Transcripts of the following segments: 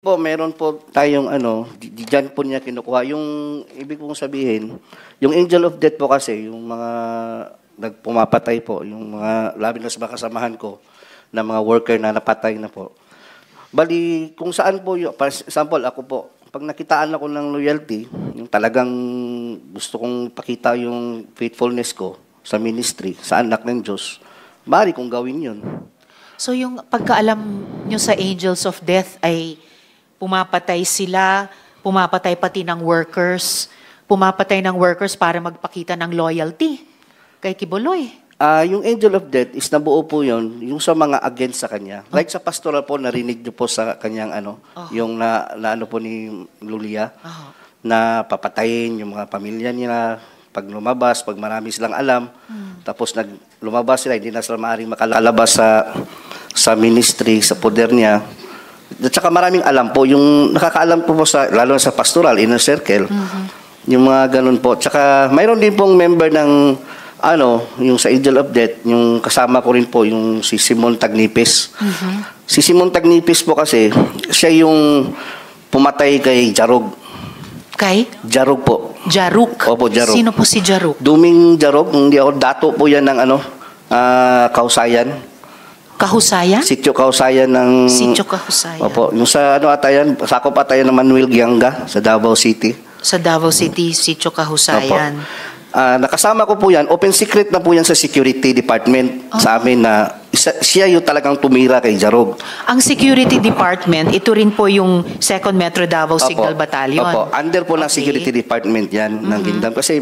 Po, meron po tayong diyan po niya kinukuha. Yung ibig kong sabihin, yung angel of death po kasi, yung mga nagpumapatay po, yung mga labi na sa mga kasamahan ko, na mga worker na napatay na po. Bali, kung saan po, for example, ako po, pag nakitaan ako ng loyalty, yung talagang gusto kong pakita yung faithfulness ko sa ministry, sa anak ng Diyos, maaari kong gawin yun. So yung pagkaalam nyo sa angels of death ay pumapatay sila, pumapatay pati ng workers, pumapatay ng workers para magpakita ng loyalty kay Kibuloy. Yung angel of death is nabuo po yun, yung sa mga against sa kanya. Like sa pastoral po, narinig niyo po sa kanyang yung na ano po ni Lulia, na papatayin yung mga pamilya niya, pag lumabas, pag marami silang alam, tapos lumabas sila, hindi na sila maaaring makalalabas sa ministry, sa poder niya. At saka maraming alam po, yung nakakaalam po sa, lalo sa pastoral, inner circle, yung mga ganun po. Tsaka mayroon din pong member ng, yung sa Angel of Death, yung kasama ko rin po, yung si Simon Tagnipis. Si Simon Tagnipis po kasi, siya yung pumatay kay Jarog. Kay? Jarog po. Jaruk? Opo, Jarog. Sino po si Jaruk? Duming Jarog, hindi ako, dato po yan ng Kausayan. Kahusayan? Sitio Kausayan ng... Sitio Kahusayan. Opo. Yung sa atayan, sakop atayan ng Manuel Gianga sa Davao City. Sa Davao City, Sitio Kahusayan. Opo. Nakasama ko po yan. Open secret na po yan sa security department sa amin na siya yung talagang tumira kay Jarog. Ang security department, ito rin po yung 2nd Metro Davao Signal Battalion. Opo. Under po ng security department yan ng Kingdom. Kasi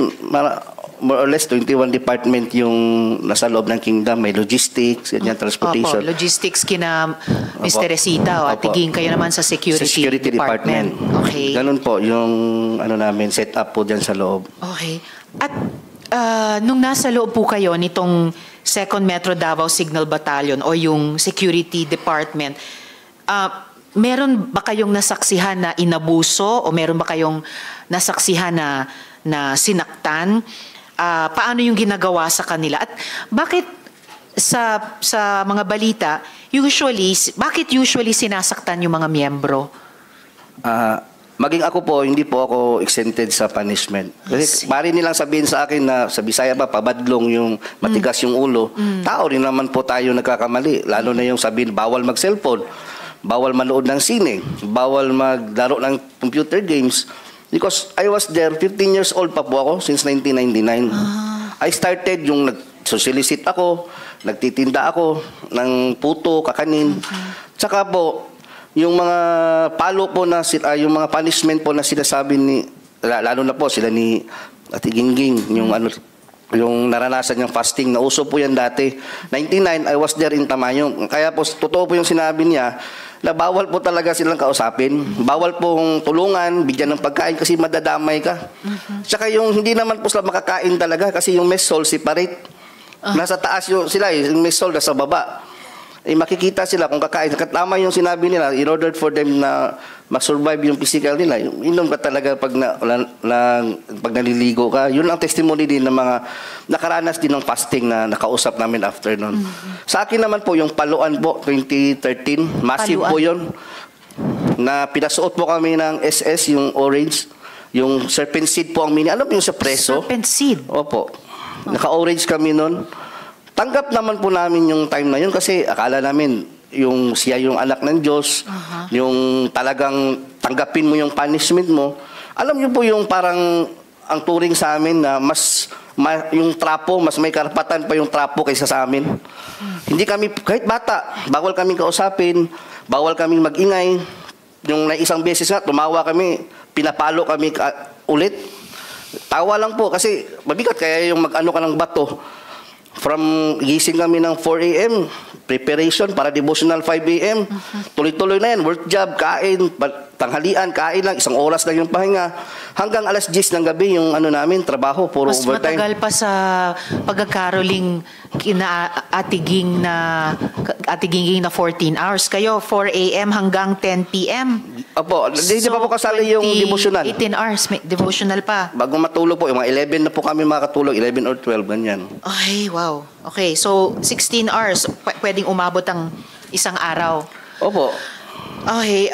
more or less 21 department yung nasa loob ng Kingdom. May logistics, ganyan, transportation. Opo, logistics kina Mr. Resita o Atiging, kayo naman sa security department. Okay. Ganun po yung namin set up po dyan sa loob. Okay. At nung nasa loob po kayo nitong 2nd Metro Davao Signal Battalion o yung security department, meron ba kayong nasaksihan na inabuso o meron ba kayong nasaksihan na sinaktan? Paano yung ginagawa sa kanila? At bakit sa mga balita, bakit usually sinasaktan yung mga miyembro? Maging ako po, hindi po ako exempted sa punishment. Kasi mari nilang sabihin sa akin na sa Bisaya ba, pabadlong yung matigas yung ulo. Tao rin naman po tayo nagkakamali. Lalo na yung sabihin, bawal mag-cellphone, bawal manood ng sine, bawal maglaro ng computer games. Because I was there, 15 years old pa po ako, since 1999. I started yung nag-socialisit ako, nagtitinda ako ng puto, kakanin. Tsaka po, yung mga palo po na yung mga punishment po na sinasabi lalo na po sila ni Ate Gingging, yung naranasan niyang fasting, na uso po yan dati. 99, I was there in Tamayong. Kaya po, totoo po yung sinabi niya, na bawal po talaga silang kausapin. Bawal pong tulungan, bigyan ng pagkain kasi madadamay ka. Tsaka yung hindi naman po sila makakain talaga kasi yung mess hall separate. Nasa taas sila, yung mess hall nasa baba. Makikita sila kung kakain. Tama yung sinabi nila, in order for them na ma-survive yung physical nila, inom ka talaga pag naliligo ka. Yun ang testimony din ng mga nakaranas din ng fasting na nakausap namin after nun. Sa akin naman po, yung Paluan po, 2013, massive po yun. Na pinasuot po kami ng SS, yung orange, yung serpent seed po ang alam mo yung sa preso? Serpent seed? Opo. Naka-orange kami nun. Tanggap naman po namin yung time na yun kasi akala namin siya yung anak ng Diyos, yung talagang tanggapin mo yung punishment mo. Alam niyo po yung parang ang turing sa amin na yung trapo, mas may karapatan pa yung trapo kaysa sa amin. Hindi kami, kahit bata, bawal kaming kausapin, bawal kaming magingay. Yung na isang beses nga, tumawa kami, pinapalo kami ulit. Tawa lang po kasi mabigat kaya yung mag-ano ka ng bato. From gising kami ng 4 a.m., preparation para devotional 5 a.m. Tuloy-tuloy na yan, work job, kain, tanghalian, kain lang, 1 oras lang yung pahinga. Hanggang alas 10 ng gabi yung namin, trabaho, puro mas overtime. Mas matagal pa sa pagkakaroling kina Atiging na 14 hours. Kayo, 4 a.m. hanggang 10 p.m. Opo, hindi pa po kasali yung devotional. 18 hours, may devotional pa. Bago matulog po, yung mga 11 na po kami makatulog, 11 or 12, ganyan. Ay, wow. Okay, so 16 hours, pwedeng umabot ang isang araw. Opo. Okay,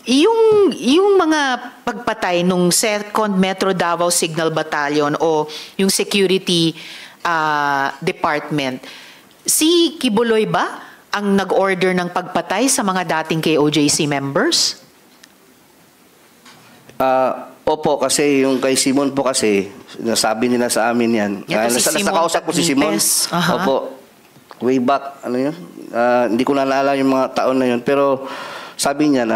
Yung mga pagpatay nung 2nd Metro Davao Signal Battalion o yung security department, si Kibuloy ba ang nag-order ng pagpatay sa mga dating KOJC members? Opo, kasi yung kay Simon po kasi, nasabi nila sa amin yan. Yan, si Simon Nakausap ko si Simon. Tagnipes. Aha. Opo. Way back, ano yun? Hindi ko naalala yung mga taon na yun. Pero sabi niya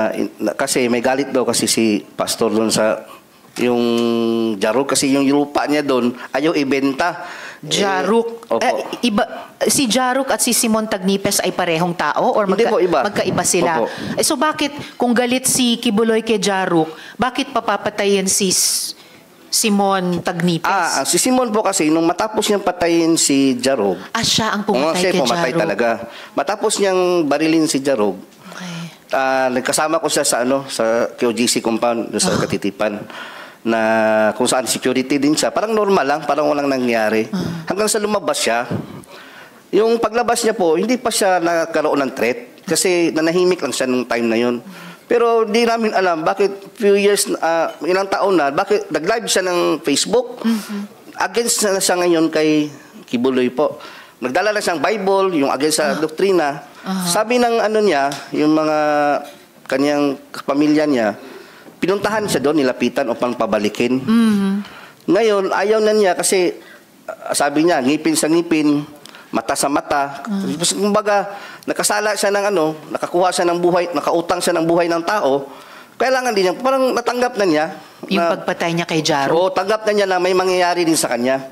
kasi may galit daw kasi si pastor doon sa yung Jaruk. Kasi yung lupa niya doon, ayaw ibenta. Jaruk. Opo. Si Jaruk at si Simon Tagnipes ay parehong tao or Hindi po, iba. magkaiba sila? Opo. So bakit kung galit si Kibuloy kay Jaruk, bakit papapatayin si Simon Tagnipes? Si Simon po kasi, nung matapos niyang patayin si Jarog, Siya ang pumatay kay pumatay Jaruk. talaga. Matapos niyang barilin si Jarog, Okay. nagkasama ko siya sa KOGC compound doon sa Katitipan, na kung saan security din siya. Parang normal lang, parang walang nangyari. Hanggang sa lumabas siya. Yung paglabas niya po, hindi pa siya nagkaroon ng threat kasi nanahimik lang siya nung time na yun. Pero di namin alam bakit few years, ilang taon na, bakit nag-live siya ng Facebook. Against na siya ngayon kay Kibuloy po. Nagdala na siyang Bible, yung against sa doktrina. Sabi ng niya, yung mga kanyang pamilya niya, pinuntahan siya doon, nilapitan upang pabalikin. Ngayon, ayaw na niya kasi sabi niya, ngipin sa ngipin, mata sa mata. Kumbaga, nakasala siya ng nakakuha siya ng buhay, nakautang siya ng buhay ng tao. Kailangan din niya, parang natanggap na niya. Yung pagpatay niya kay Jaruk? Oo, tanggap na niya na may mangyayari din sa kanya.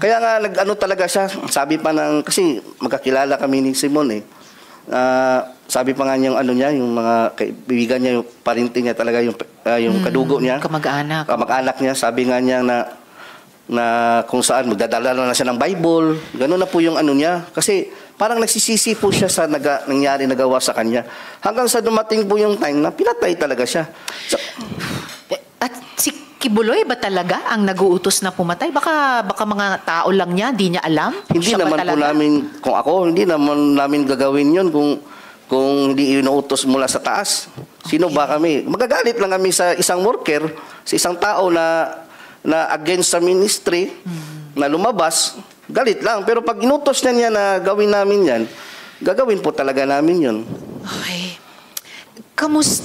Kaya nga, talaga siya, sabi pa kasi magkakilala kami ni Simon eh. Sabi pa nga niya yung mga kaibigan niya, yung parinting niya talaga, yung kadugo niya. Kamag-anak. Kamag-anak niya, sabi nga niya na kung saan magdadala na siya ng Bible. Gano'n na po yung niya. Kasi parang nagsisisi po siya sa nangyari, nagawa sa kanya. Hanggang sa dumating po yung time na pinatay talaga siya. So, At si Kibuloy ba talaga ang nag-uutos na pumatay? Baka mga tao lang niya, di niya alam? hindi Siya ba naman po talaga? namin, kung ako, hindi naman namin gagawin yun kung hindi inuutos mula sa taas. Sino ba kami? Magagalit lang kami sa isang worker, sa isang tao na against sa ministry, na lumabas, galit lang. Pero pag inutos na niya na gawin namin yan, gagawin po talaga namin yun. Okay. Kamusta?